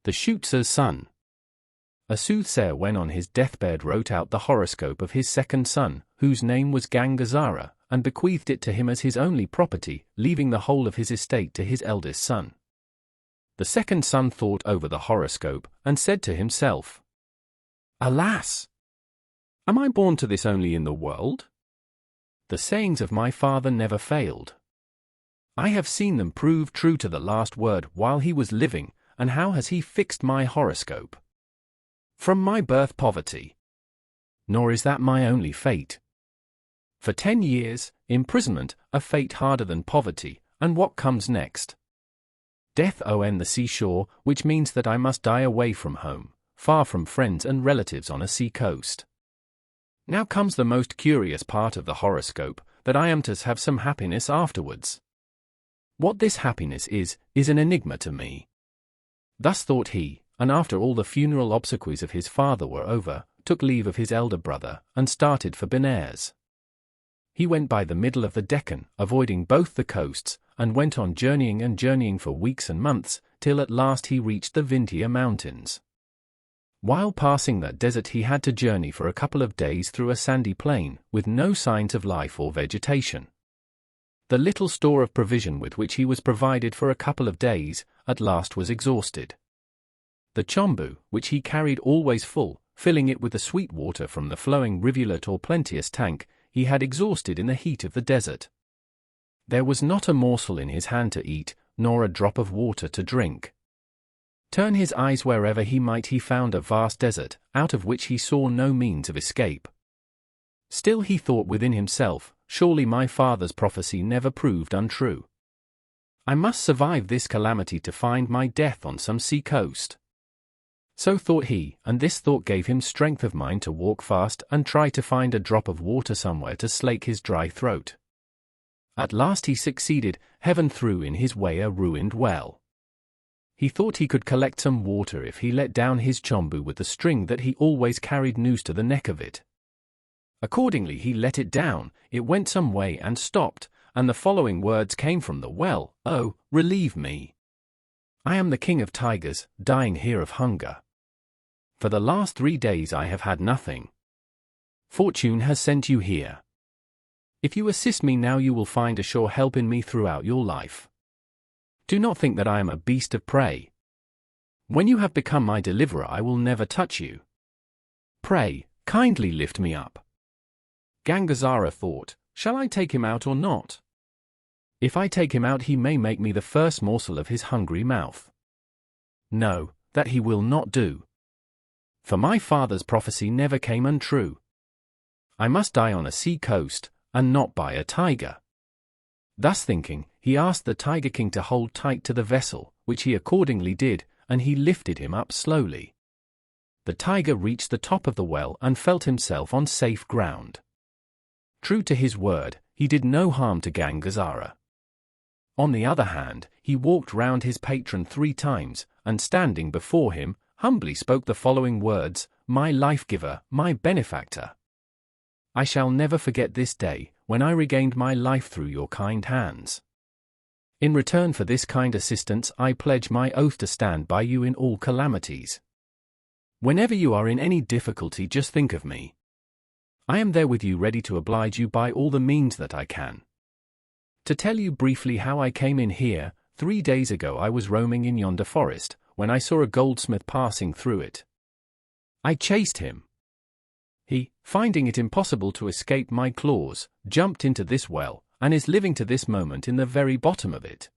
The Shootsayer Son. A soothsayer when on his deathbed wrote out the horoscope of his second son, whose name was Gangazara, and bequeathed it to him as his only property, leaving the whole of his estate to his eldest son. The second son thought over the horoscope, and said to himself, "Alas! Am I born to this only in the world? The sayings of my father never failed. I have seen them prove true to the last word while he was living, and how has he fixed my horoscope? From my birth poverty. Nor is that my only fate. For 10 years, imprisonment, a fate harder than poverty, and what comes next? Death on the seashore, which means that I must die away from home, far from friends and relatives on a sea coast. Now comes the most curious part of the horoscope, that I am to have some happiness afterwards. What this happiness is an enigma to me." Thus thought he, and after all the funeral obsequies of his father were over, took leave of his elder brother, and started for Benares. He went by the middle of the Deccan, avoiding both the coasts, and went on journeying for weeks and months, till at last he reached the Vindhya mountains. While passing that desert he had to journey for a couple of days through a sandy plain, with no signs of life or vegetation. The little store of provision with which he was provided for a couple of days, at last was exhausted. The chombu, which he carried always full, filling it with the sweet water from the flowing rivulet or plenteous tank, he had exhausted in the heat of the desert. There was not a morsel in his hand to eat, nor a drop of water to drink. Turn his eyes wherever he might, he found a vast desert, out of which he saw no means of escape. Still he thought within himself, "Surely my father's prophecy never proved untrue. I must survive this calamity to find my death on some sea coast." So thought he, and this thought gave him strength of mind to walk fast and try to find a drop of water somewhere to slake his dry throat. At last he succeeded. Heaven threw in his way a ruined well. He thought he could collect some water if he let down his chombu with the string that he always carried noosed to the neck of it. Accordingly he let it down, it went some way and stopped, and the following words came from the well: "Oh, relieve me. I am the king of tigers, dying here of hunger. For the last 3 days I have had nothing. Fortune has sent you here. If you assist me now you will find a sure help in me throughout your life. Do not think that I am a beast of prey. When you have become my deliverer I will never touch you. Pray, kindly lift me up." Gangazara thought, "Shall I take him out or not? If I take him out he may make me the first morsel of his hungry mouth. No, that he will not do. For my father's prophecy never came untrue. I must die on a sea coast, and not by a tiger." Thus thinking, he asked the Tiger King to hold tight to the vessel, which he accordingly did, and he lifted him up slowly. The tiger reached the top of the well and felt himself on safe ground. True to his word, he did no harm to Gangazara. On the other hand, he walked round his patron 3 times, and standing before him, humbly spoke the following words: "My life-giver, my benefactor. I shall never forget this day, when I regained my life through your kind hands. In return for this kind assistance I pledge my oath to stand by you in all calamities. Whenever you are in any difficulty just think of me. I am there with you ready to oblige you by all the means that I can. To tell you briefly how I came in here, 3 days ago I was roaming in yonder forest, when I saw a goldsmith passing through it. I chased him. He, finding it impossible to escape my claws, jumped into this well, and is living to this moment in the very bottom of it.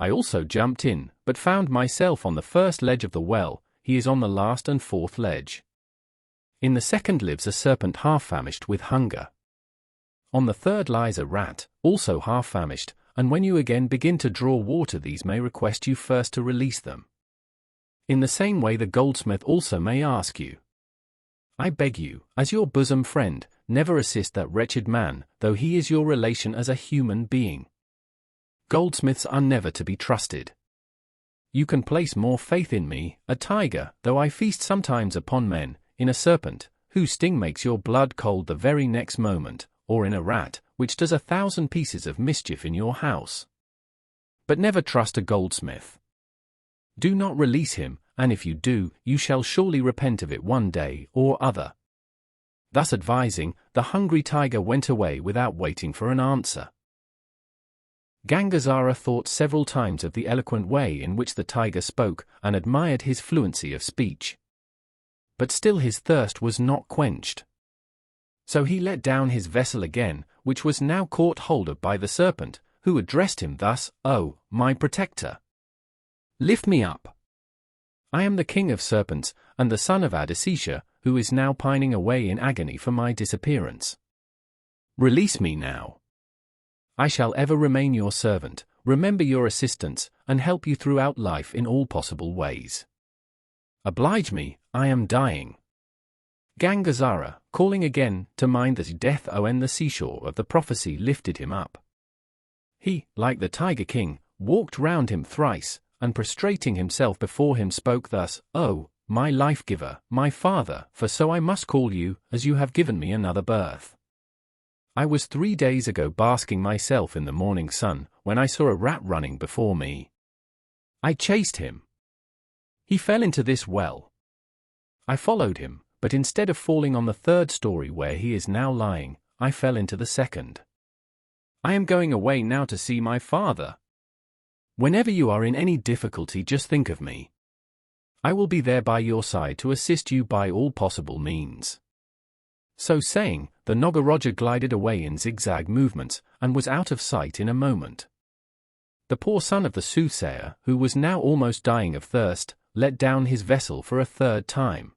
I also jumped in, but found myself on the first ledge of the well. He is on the last and 4th ledge. In the second lives a serpent half-famished with hunger. On the third lies a rat, also half-famished, and when you again begin to draw water these may request you first to release them. In the same way the goldsmith also may ask you. I beg you, as your bosom friend, never assist that wretched man, though he is your relation as a human being. Goldsmiths are never to be trusted. You can place more faith in me, a tiger, though I feast sometimes upon men, in a serpent, whose sting makes your blood cold the very next moment, or in a rat, which does 1,000 pieces of mischief in your house. But never trust a goldsmith. Do not release him, and if you do, you shall surely repent of it one day or other." Thus advising, the hungry tiger went away without waiting for an answer. Gangazara thought several times of the eloquent way in which the tiger spoke and admired his fluency of speech. But still his thirst was not quenched. So he let down his vessel again, which was now caught hold of by the serpent, who addressed him thus: "Oh, my protector! Lift me up. I am the king of serpents, and the son of Adisisha, who is now pining away in agony for my disappearance. Release me now. I shall ever remain your servant, remember your assistance, and help you throughout life in all possible ways. Oblige me, I am dying." Gangazara, calling again to mind that death on the seashore of the prophecy, lifted him up. He, like the Tiger King, walked round him thrice, and prostrating himself before him spoke thus: "Oh, my life-giver, my father, for so I must call you, as you have given me another birth. I was 3 days ago basking myself in the morning sun, when I saw a rat running before me. I chased him. He fell into this well. I followed him, but instead of falling on the 3rd story where he is now lying, I fell into the 2nd. I am going away now to see my father. Whenever you are in any difficulty, just think of me. I will be there by your side to assist you by all possible means." So saying, the Nogaraja glided away in zigzag movements, and was out of sight in a moment. The poor son of the soothsayer, who was now almost dying of thirst, let down his vessel for a 3rd time.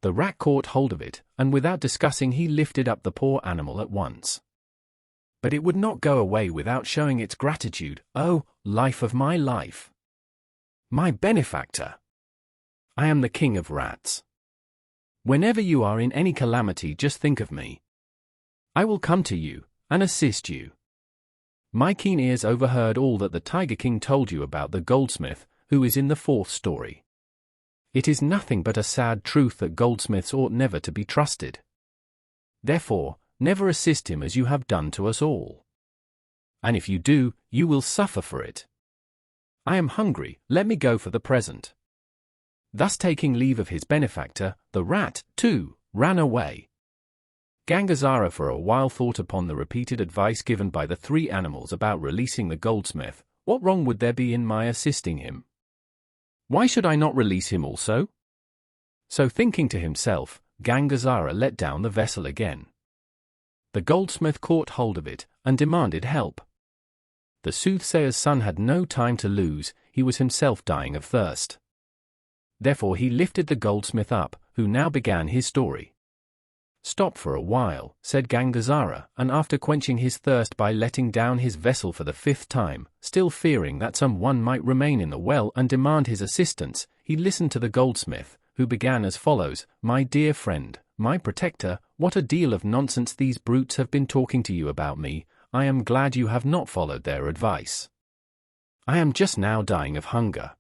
The rat caught hold of it, and without discussing he lifted up the poor animal at once. But it would not go away without showing its gratitude. "Oh, life of my life! My benefactor! I am the king of rats. Whenever you are in any calamity, just think of me. I will come to you, and assist you." My keen ears overheard all that the Tiger King told you about the goldsmith, who is in the 4th story. It is nothing but a sad truth that goldsmiths ought never to be trusted. Therefore, never assist him as you have done to us all. And if you do, you will suffer for it. I am hungry, let me go for the present." Thus taking leave of his benefactor, the rat, too, ran away. Gangazara for a while thought upon the repeated advice given by the 3 animals about releasing the goldsmith. What wrong would there be in my assisting him? Why should I not release him also? So thinking to himself, Gangazara let down the vessel again. The goldsmith caught hold of it, and demanded help. The soothsayer's son had no time to lose, he was himself dying of thirst. Therefore he lifted the goldsmith up, who now began his story. "Stop for a while," said Gangazara, and after quenching his thirst by letting down his vessel for the 5th time, still fearing that some one might remain in the well and demand his assistance, he listened to the goldsmith, who began as follows: "My dear friend, my protector, what a deal of nonsense these brutes have been talking to you about me. I am glad you have not followed their advice. I am just now dying of hunger.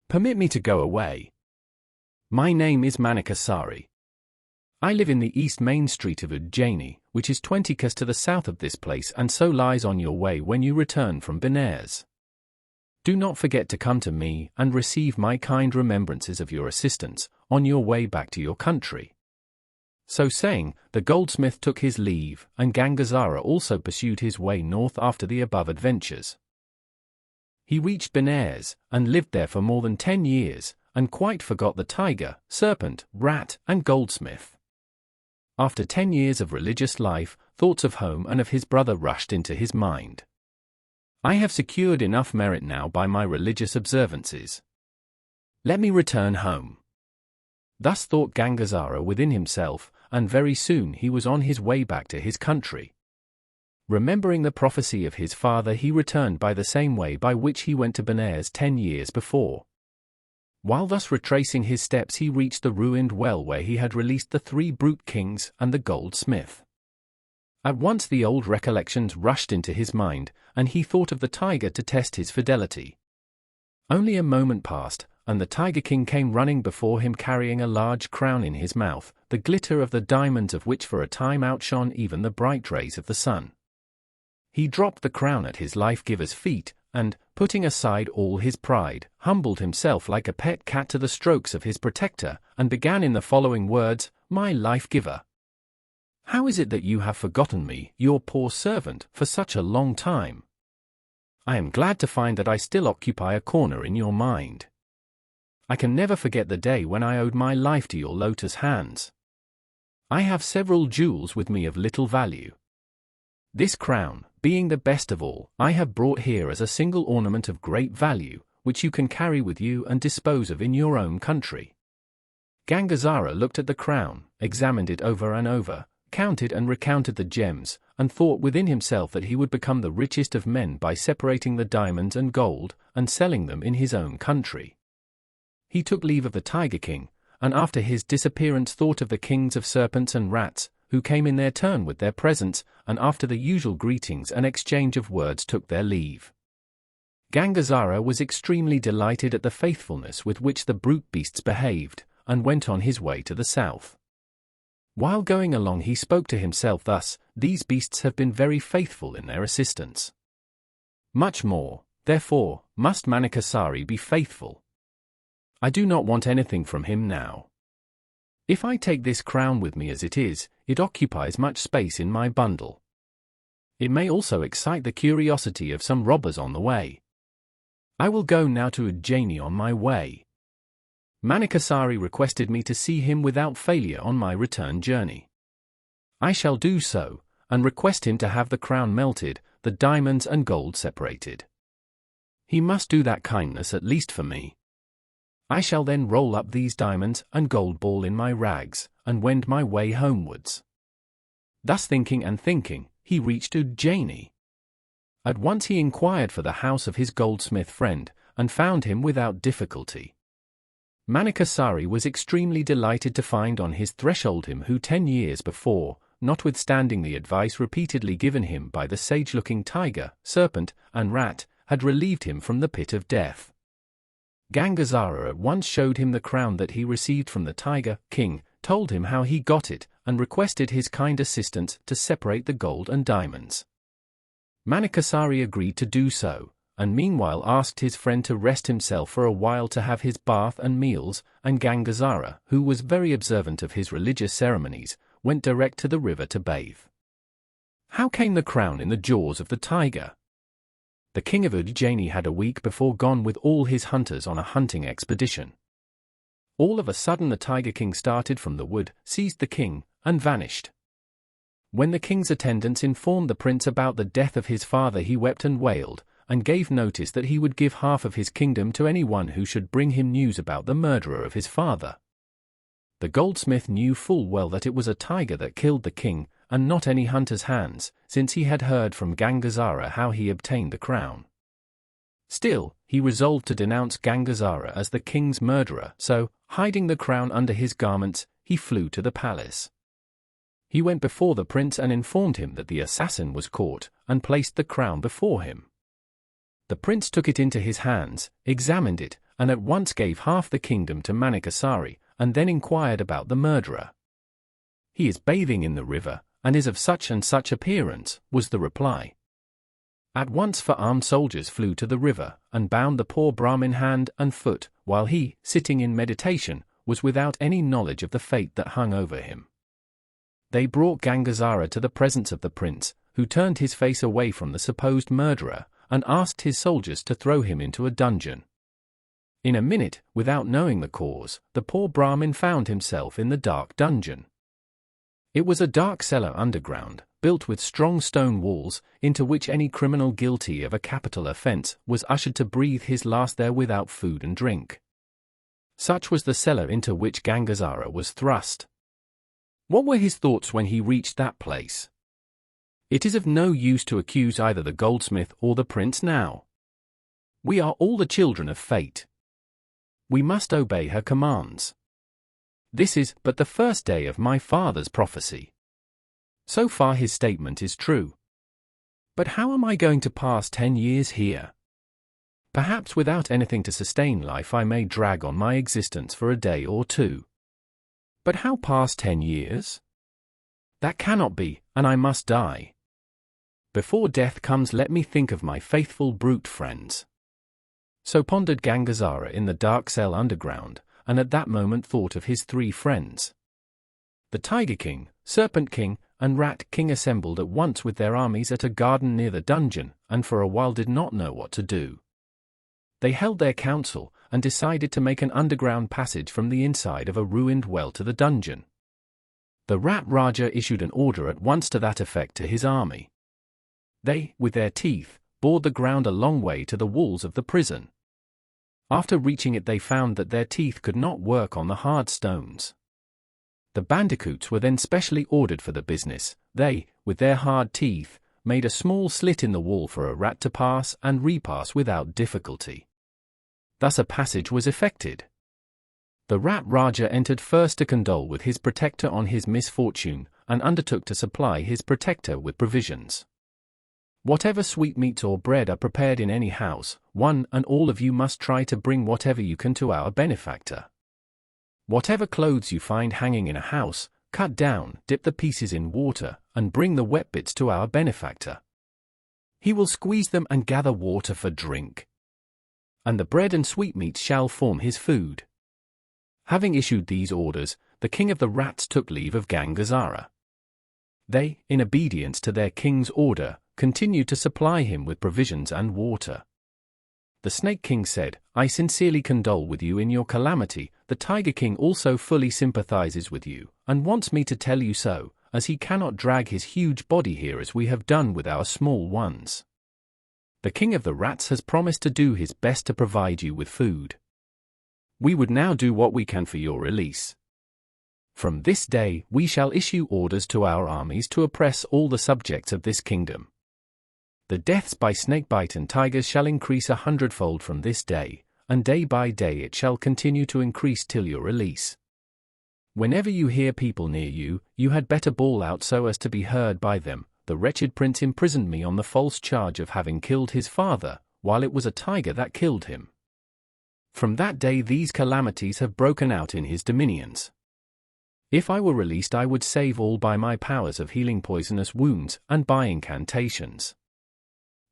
Permit me to go away. My name is Manikasari. I live in the East Main Street of Ujjaini, which is 20 kos to the south of this place and so lies on your way when you return from Benares. Do not forget to come to me and receive my kind remembrances of your assistance on your way back to your country." So saying, the goldsmith took his leave, and Gangazara also pursued his way north after the above adventures. He reached Benares, and lived there for more than 10 years, and quite forgot the tiger, serpent, rat, and goldsmith. After 10 years of religious life, thoughts of home and of his brother rushed into his mind. "I have secured enough merit now by my religious observances. Let me return home." Thus thought Gangazara within himself, and very soon he was on his way back to his country. Remembering the prophecy of his father, he returned by the same way by which he went to Benares 10 years before. While thus retracing his steps, he reached the ruined well where he had released the 3 brute kings and the goldsmith. At once the old recollections rushed into his mind, and he thought of the tiger to test his fidelity. Only a moment passed, and the Tiger King came running before him carrying a large crown in his mouth, the glitter of the diamonds of which for a time outshone even the bright rays of the sun. He dropped the crown at his life-giver's feet, and, putting aside all his pride, humbled himself like a pet cat to the strokes of his protector, and began in the following words, "My life-giver, how is it that you have forgotten me, your poor servant, for such a long time? I am glad to find that I still occupy a corner in your mind. I can never forget the day when I owed my life to your lotus hands. I have several jewels with me of little value. This crown, being the best of all, I have brought here as a single ornament of great value, which you can carry with you and dispose of in your own country." Gangazara looked at the crown, examined it over and over, counted and recounted the gems, and thought within himself that he would become the richest of men by separating the diamonds and gold, and selling them in his own country. He took leave of the Tiger King, and after his disappearance thought of the kings of serpents and rats, who came in their turn with their presents, and after the usual greetings and exchange of words took their leave. Gangazara was extremely delighted at the faithfulness with which the brute beasts behaved, and went on his way to the south. While going along he spoke to himself thus, "These beasts have been very faithful in their assistance. Much more, therefore, must Manikasari be faithful. I do not want anything from him now. If I take this crown with me as it is, it occupies much space in my bundle. It may also excite the curiosity of some robbers on the way. I will go now to Ujjaini on my way. Manikasari requested me to see him without failure on my return journey. I shall do so, and request him to have the crown melted, the diamonds and gold separated. He must do that kindness at least for me. I shall then roll up these diamonds and gold ball in my rags, and wend my way homewards." Thus thinking and thinking, he reached Ujjaini. At once he inquired for the house of his goldsmith friend, and found him without difficulty. Manikasari was extremely delighted to find on his threshold him who 10 years before, notwithstanding the advice repeatedly given him by the sage-looking tiger, serpent, and rat, had relieved him from the pit of death. Gangazara at once showed him the crown that he received from the Tiger King, told him how he got it, and requested his kind assistance to separate the gold and diamonds. Manikasari agreed to do so, and meanwhile asked his friend to rest himself for a while to have his bath and meals, and Gangazara, who was very observant of his religious ceremonies, went direct to the river to bathe. How came the crown in the jaws of the tiger? The king of Ujjaini had a week before gone with all his hunters on a hunting expedition. All of a sudden the Tiger King started from the wood, seized the king, and vanished. When the king's attendants informed the prince about the death of his father, he wept and wailed, and gave notice that he would give half of his kingdom to anyone who should bring him news about the murderer of his father. The goldsmith knew full well that it was a tiger that killed the king, and not any hunter's hands, since he had heard from Gangazara how he obtained the crown. Still, he resolved to denounce Gangazara as the king's murderer, so, hiding the crown under his garments, he flew to the palace. He went before the prince and informed him that the assassin was caught, and placed the crown before him. The prince took it into his hands, examined it, and at once gave half the kingdom to Manikasari, and then inquired about the murderer. "He is bathing in the river, and is of such and such appearance," was the reply. At once 4 armed soldiers flew to the river, and bound the poor Brahmin hand and foot, while he, sitting in meditation, was without any knowledge of the fate that hung over him. They brought Gangazara to the presence of the prince, who turned his face away from the supposed murderer, and asked his soldiers to throw him into a dungeon. In a minute, without knowing the cause, the poor Brahmin found himself in the dark dungeon. It was a dark cellar underground, built with strong stone walls, into which any criminal guilty of a capital offense was ushered to breathe his last there without food and drink. Such was the cellar into which Gangazara was thrust. What were his thoughts when he reached that place? It is of no use to accuse either the goldsmith or the prince now. We are all the children of fate. We must obey her commands. This is but the first day of my father's prophecy. So far his statement is true. But how am I going to pass 10 years here? Perhaps without anything to sustain life I may drag on my existence for a day or 2. But how pass 10 years? That cannot be, and I must die. Before death comes, let me think of my faithful brute friends. So pondered Gangazara in the dark cell underground, and at that moment thought of his 3 friends. The Tiger King, Serpent King, and Rat King assembled at once with their armies at a garden near the dungeon, and for a while did not know what to do. They held their council, and decided to make an underground passage from the inside of a ruined well to the dungeon. The Rat Raja issued an order at once to that effect to his army. They, with their teeth, bored the ground a long way to the walls of the prison. After reaching it, they found that their teeth could not work on the hard stones. The bandicoots were then specially ordered for the business. They, with their hard teeth, made a small slit in the wall for a rat to pass and repass without difficulty. Thus a passage was effected. The Rat Raja entered first to condole with his protector on his misfortune, and undertook to supply his protector with provisions. Whatever sweetmeats or bread are prepared in any house, one and all of you must try to bring whatever you can to our benefactor. Whatever clothes you find hanging in a house, cut down, dip the pieces in water, and bring the wet bits to our benefactor. He will squeeze them and gather water for drink. And the bread and sweetmeats shall form his food. Having issued these orders, the king of the rats took leave of Gangazara. They, in obedience to their king's order, continued to supply him with provisions and water. The Snake King said, "I sincerely condole with you in your calamity. The Tiger King also fully sympathizes with you, and wants me to tell you so, as he cannot drag his huge body here as we have done with our small ones. The King of the Rats has promised to do his best to provide you with food. We would now do what we can for your release. From this day we shall issue orders to our armies to oppress all the subjects of this kingdom. The deaths by snakebite and tigers shall increase 100-fold from this day, and day by day it shall continue to increase till your release. Whenever you hear people near you, you had better bawl out so as to be heard by them. The wretched prince imprisoned me on the false charge of having killed his father, while it was a tiger that killed him. From that day these calamities have broken out in his dominions. If I were released, I would save all by my powers of healing poisonous wounds and by incantations.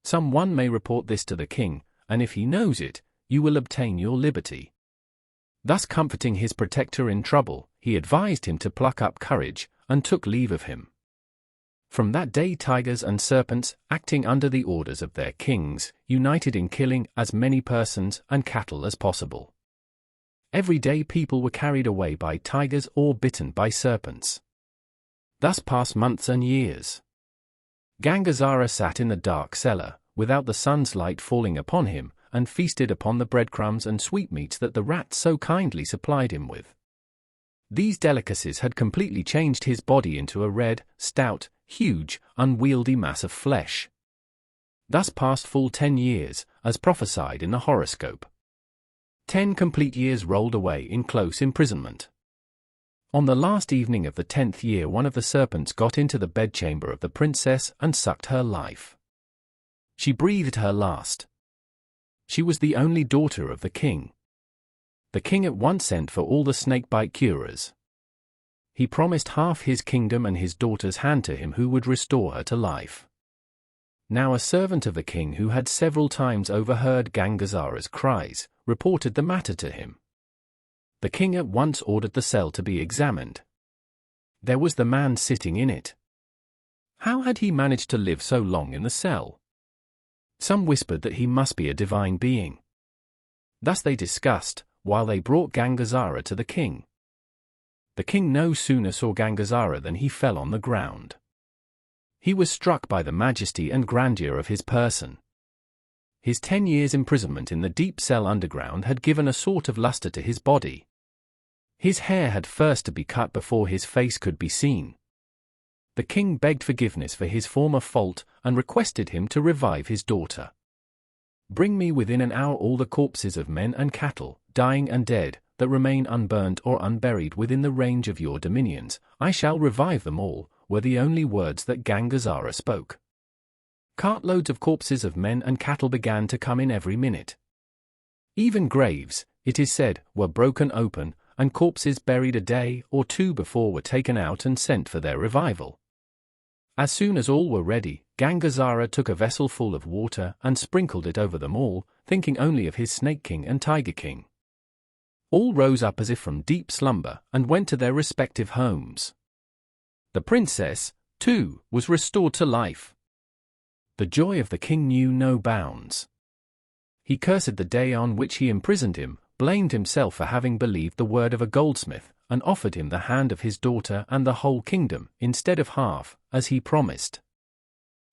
Someone may report this to the king, and if he knows it, you will obtain your liberty." Thus comforting his protector in trouble, he advised him to pluck up courage, and took leave of him. From that day tigers and serpents, acting under the orders of their kings, united in killing as many persons and cattle as possible. Every day people were carried away by tigers or bitten by serpents. Thus passed months and years. Gangazara sat in the dark cellar, without the sun's light falling upon him, and feasted upon the breadcrumbs and sweetmeats that the rats so kindly supplied him with. These delicacies had completely changed his body into a red, stout, huge, unwieldy mass of flesh. Thus passed full 10 years, as prophesied in the horoscope. 10 complete years rolled away in close imprisonment. On the last evening of the 10th year, one of the serpents got into the bedchamber of the princess and sucked her life. She breathed her last. She was the only daughter of the king. The king at once sent for all the snakebite curers. He promised half his kingdom and his daughter's hand to him who would restore her to life. Now a servant of the king who had several times overheard Gangazara's cries, reported the matter to him. The king at once ordered the cell to be examined. There was the man sitting in it. How had he managed to live so long in the cell? Some whispered that he must be a divine being. Thus they discussed, while they brought Gangazara to the king. The king no sooner saw Gangazara than he fell on the ground. He was struck by the majesty and grandeur of his person. His 10 years' imprisonment in the deep cell underground had given a sort of luster to his body. His hair had first to be cut before his face could be seen. The king begged forgiveness for his former fault and requested him to revive his daughter. "Bring me within an hour all the corpses of men and cattle, dying and dead, that remain unburned or unburied within the range of your dominions. I shall revive them all," were the only words that Gangazara spoke. Cartloads of corpses of men and cattle began to come in every minute. Even graves, it is said, were broken open, and corpses buried a day or 2 before were taken out and sent for their revival. As soon as all were ready, Gangazara took a vessel full of water and sprinkled it over them all, thinking only of his Snake King and Tiger King. All rose up as if from deep slumber and went to their respective homes. The princess, too, was restored to life. The joy of the king knew no bounds. He cursed the day on which he imprisoned him, blamed himself for having believed the word of a goldsmith, and offered him the hand of his daughter and the whole kingdom, instead of half, as he promised.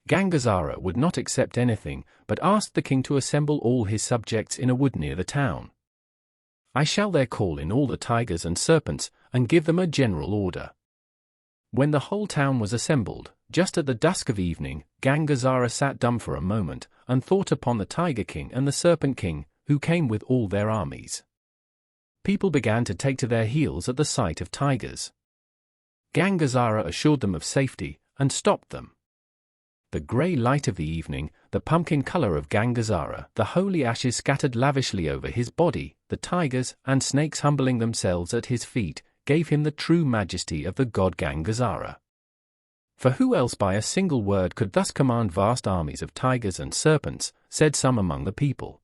Gangazara would not accept anything, but asked the king to assemble all his subjects in a wood near the town. I shall there call in all the tigers and serpents, and give them a general order. When the whole town was assembled, just at the dusk of evening, Gangazara sat dumb for a moment, and thought upon the Tiger King and the Serpent King, who came with all their armies. People began to take to their heels at the sight of tigers. Gangazara assured them of safety, and stopped them. The grey light of the evening, the pumpkin colour of Gangazara, the holy ashes scattered lavishly over his body, the tigers and snakes humbling themselves at his feet, gave him the true majesty of the god Gangazara. For who else by a single word could thus command vast armies of tigers and serpents, said some among the people.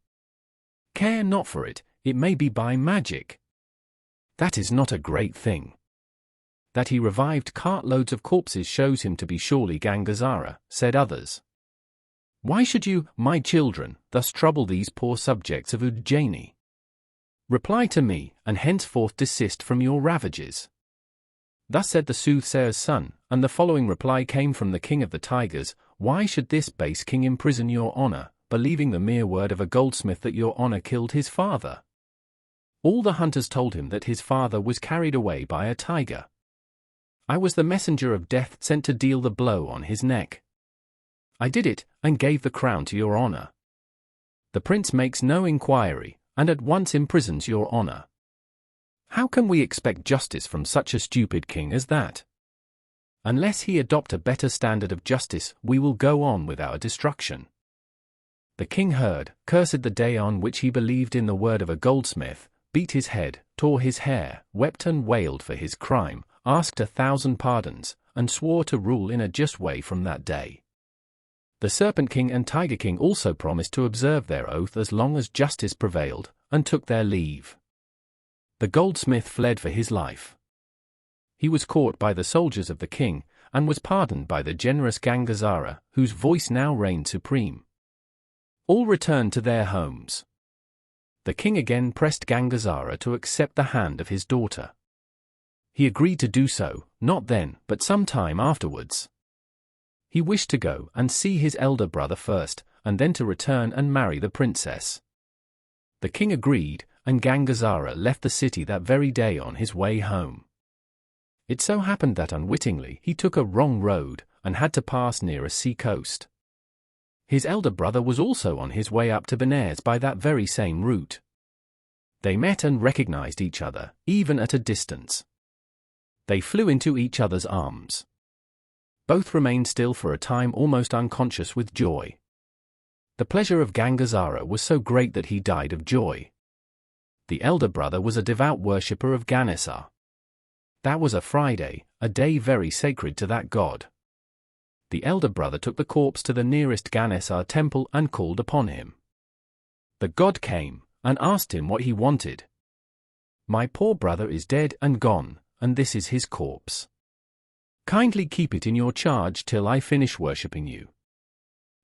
Care not for it, it may be by magic. That is not a great thing. That he revived cartloads of corpses shows him to be surely Gangazara, said others. Why should you, my children, thus trouble these poor subjects of Ujjaini? Reply to me, and henceforth desist from your ravages. Thus said the soothsayer's son, and the following reply came from the king of the tigers: Why should this base king imprison your honor, believing the mere word of a goldsmith that your honor killed his father? All the hunters told him that his father was carried away by a tiger. I was the messenger of death sent to deal the blow on his neck. I did it, and gave the crown to your honor. The prince makes no inquiry, and at once imprisons your honor. How can we expect justice from such a stupid king as that? Unless he adopt a better standard of justice, we will go on with our destruction. The king heard, cursed the day on which he believed in the word of a goldsmith, beat his head, tore his hair, wept and wailed for his crime, asked 1,000 pardons, and swore to rule in a just way from that day. The Serpent King and Tiger King also promised to observe their oath as long as justice prevailed, and took their leave. The goldsmith fled for his life. He was caught by the soldiers of the king, and was pardoned by the generous Gangazara, whose voice now reigned supreme. All returned to their homes. The king again pressed Gangazara to accept the hand of his daughter. He agreed to do so, not then, but some time afterwards. He wished to go and see his elder brother first, and then to return and marry the princess. The king agreed, and Gangazara left the city that very day on his way home. It so happened that unwittingly he took a wrong road, and had to pass near a sea coast. His elder brother was also on his way up to Benares by that very same route. They met and recognized each other, even at a distance. They flew into each other's arms. Both remained still for a time, almost unconscious with joy. The pleasure of Gangazara was so great that he died of joy. The elder brother was a devout worshipper of Ganesha. That was a Friday, a day very sacred to that god. The elder brother took the corpse to the nearest Ganesha temple and called upon him. The god came, and asked him what he wanted. My poor brother is dead and gone, and this is his corpse. Kindly keep it in your charge till I finish worshipping you.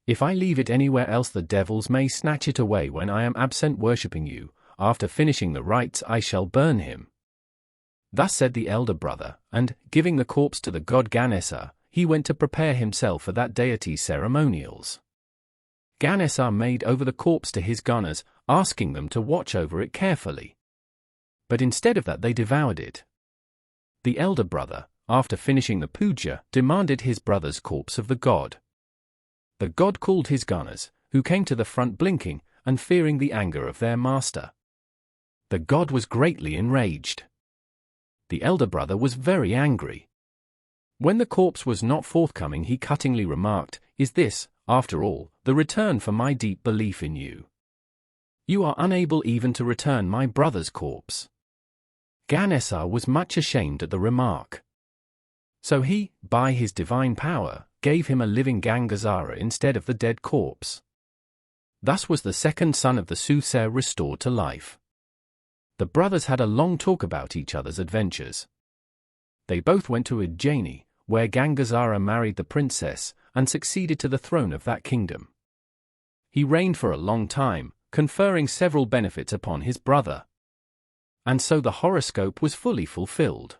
If I leave it anywhere else, the devils may snatch it away when I am absent worshipping you. After finishing the rites, I shall burn him. Thus said the elder brother, and, giving the corpse to the god Ganesha, he went to prepare himself for that deity's ceremonials. Ganesha made over the corpse to his gunners, asking them to watch over it carefully. But instead of that, they devoured it. The elder brother, after finishing the puja, demanded his brother's corpse of the god. The god called his gunners, who came to the front blinking, and fearing the anger of their master. The god was greatly enraged. The elder brother was very angry. When the corpse was not forthcoming, he cuttingly remarked, "Is this, after all, the return for my deep belief in you? You are unable even to return my brother's corpse." Ganesha was much ashamed at the remark. So he, by his divine power, gave him a living Gangazara instead of the dead corpse. Thus was the second son of the soothsayer restored to life. The brothers had a long talk about each other's adventures. They both went to Ujjaini, where Gangazara married the princess, and succeeded to the throne of that kingdom. He reigned for a long time, conferring several benefits upon his brother. And so the horoscope was fully fulfilled.